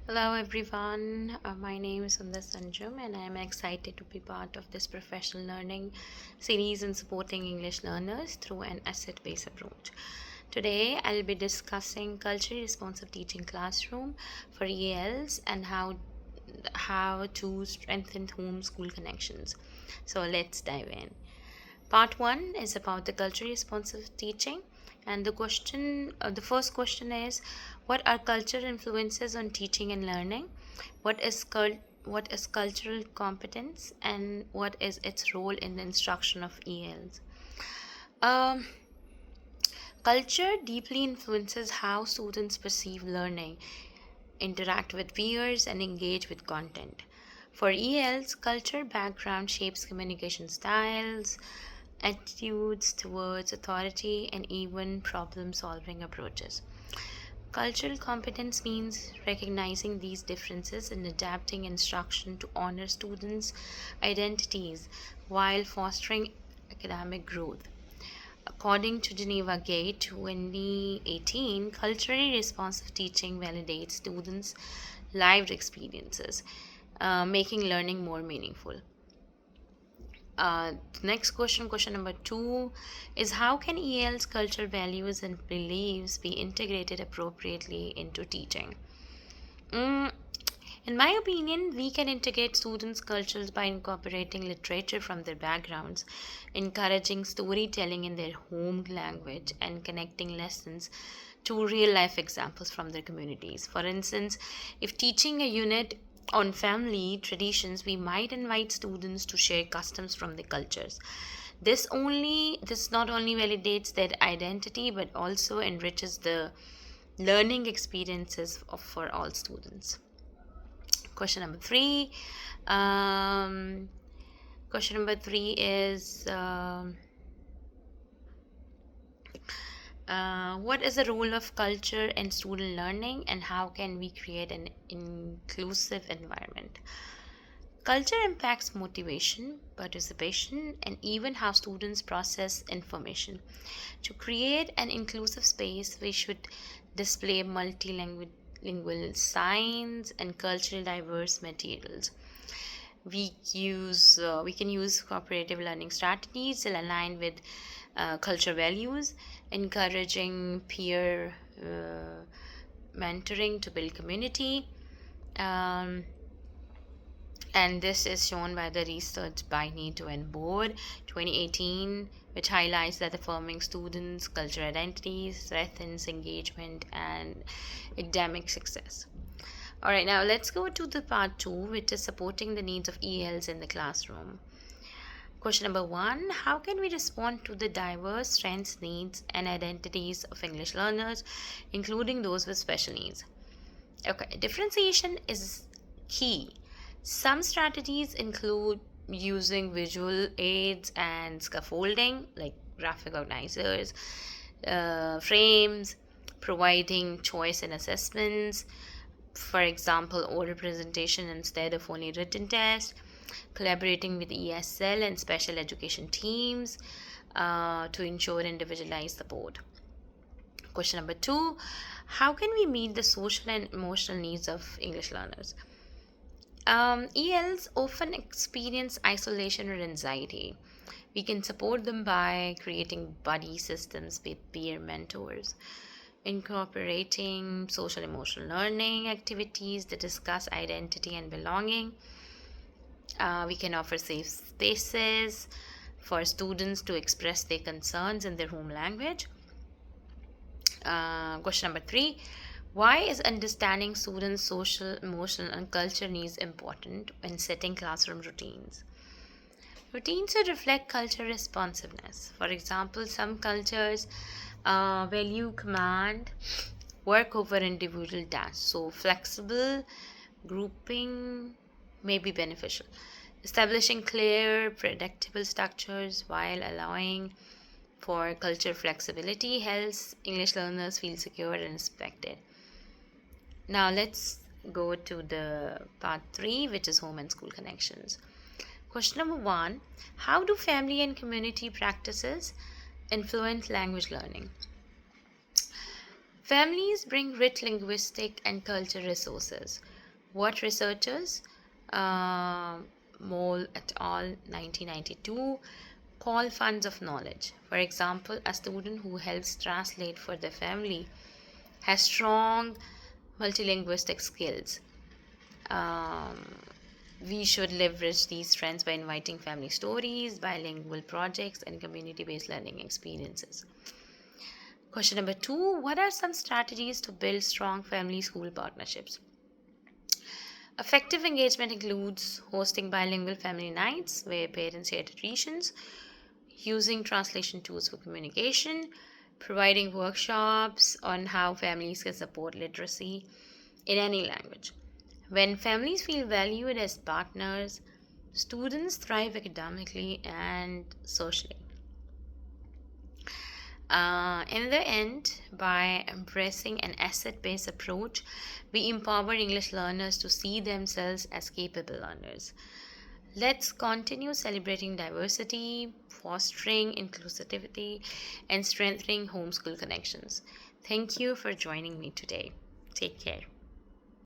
Hello everyone, my name is Sundar Sanjum and I am excited to be part of this professional learning series in supporting English learners through an asset-based approach. Today I'll be discussing culturally responsive teaching classroom for ELs and how to strengthen home school connections. So let's dive in. Part 1 is about the culturally responsive teaching, and the first question is, what are cultural influences on teaching and learning? What is cultural competence, and what is its role in the instruction of ELs? Um, Culture deeply influences how students perceive learning, interact with peers, and engage with content. For ELs, culture background shapes communication styles, attitudes towards authority, and even problem solving approaches. Cultural competence means recognizing these differences and adapting instruction to honor students' identities while fostering academic growth. According to Geneva Gate 2018, culturally responsive teaching validates students' lived experiences, making learning more meaningful. The next question number 2, is how can EL's cultural values and beliefs be integrated appropriately into teaching? Mm, in my opinion, we can integrate students' cultures by incorporating literature from their backgrounds, encouraging storytelling in their home language, and connecting lessons to real life examples from their communities. For instance, if teaching a unit on family traditions, we might invite students to share customs from their cultures. This not only validates their identity but also enriches the learning experiences for all students. Question number 3. Um, Question number 3 is what is the role of culture in student learning, and how can we create an inclusive environment? Culture impacts motivation, participation, and even how students process information. To create an inclusive space, we should display multilingual signs and culturally diverse materials. We can use cooperative learning strategies that align with culture values, encouraging peer mentoring to build community. Um, and this is shown by the research by NATO and Board 2018, which highlights that affirming students' cultural identities strengthens engagement and academic success. All right, now let's go to the part 2, which is supporting the needs of ELs in the classroom. Question number 1, how can we respond to the diverse strengths, needs, and identities of English learners, including those with special needs? Okay, differentiation is key. Some strategies include using visual aids and scaffolding, like graphic organizers, frames, providing choice in assessments, for example, oral presentation instead of only written tests, collaborating with ESL and special education teams to ensure individualized support. Question number 2, how can we meet the social and emotional needs of English learners? ELs often experience isolation or anxiety. We can support them by creating buddy systems with peer mentors, incorporating social emotional learning activities that discuss identity and belonging. We can offer safe spaces for students to express their concerns in their home language. Question number 3, why is understanding students' social, emotional, and culture needs important when setting classroom routines? Routines should reflect cultural responsiveness. For example, some cultures value command work over individual tasks, so flexible grouping may be beneficial. Establishing clear, predictable structures while allowing for culture flexibility helps English learners feel secure and respected. Now let's go to the part 3, which is home and school connections. Question number 1, how do family and community practices influence language learning? Families bring rich linguistic and cultural resources. What researchers, uh, Moll et al. 1992, call funds of knowledge. For example, a student who helps translate for their family has strong multilinguistic skills. Um, we should leverage these strengths by inviting family stories, bilingual projects, and community based learning experiences. Question number 2: what are some strategies to build strong family school partnerships? Effective engagement includes hosting bilingual family nights where parents share traditions, using translation tools for communication, providing workshops on how families can support literacy in any language. When families feel valued as partners, students thrive academically and socially. In the end, by embracing an asset based approach, we empower English learners to see themselves as capable learners. Let's continue celebrating diversity, fostering inclusivity, and strengthening homeschool connections. Thank you for joining me today. Take care.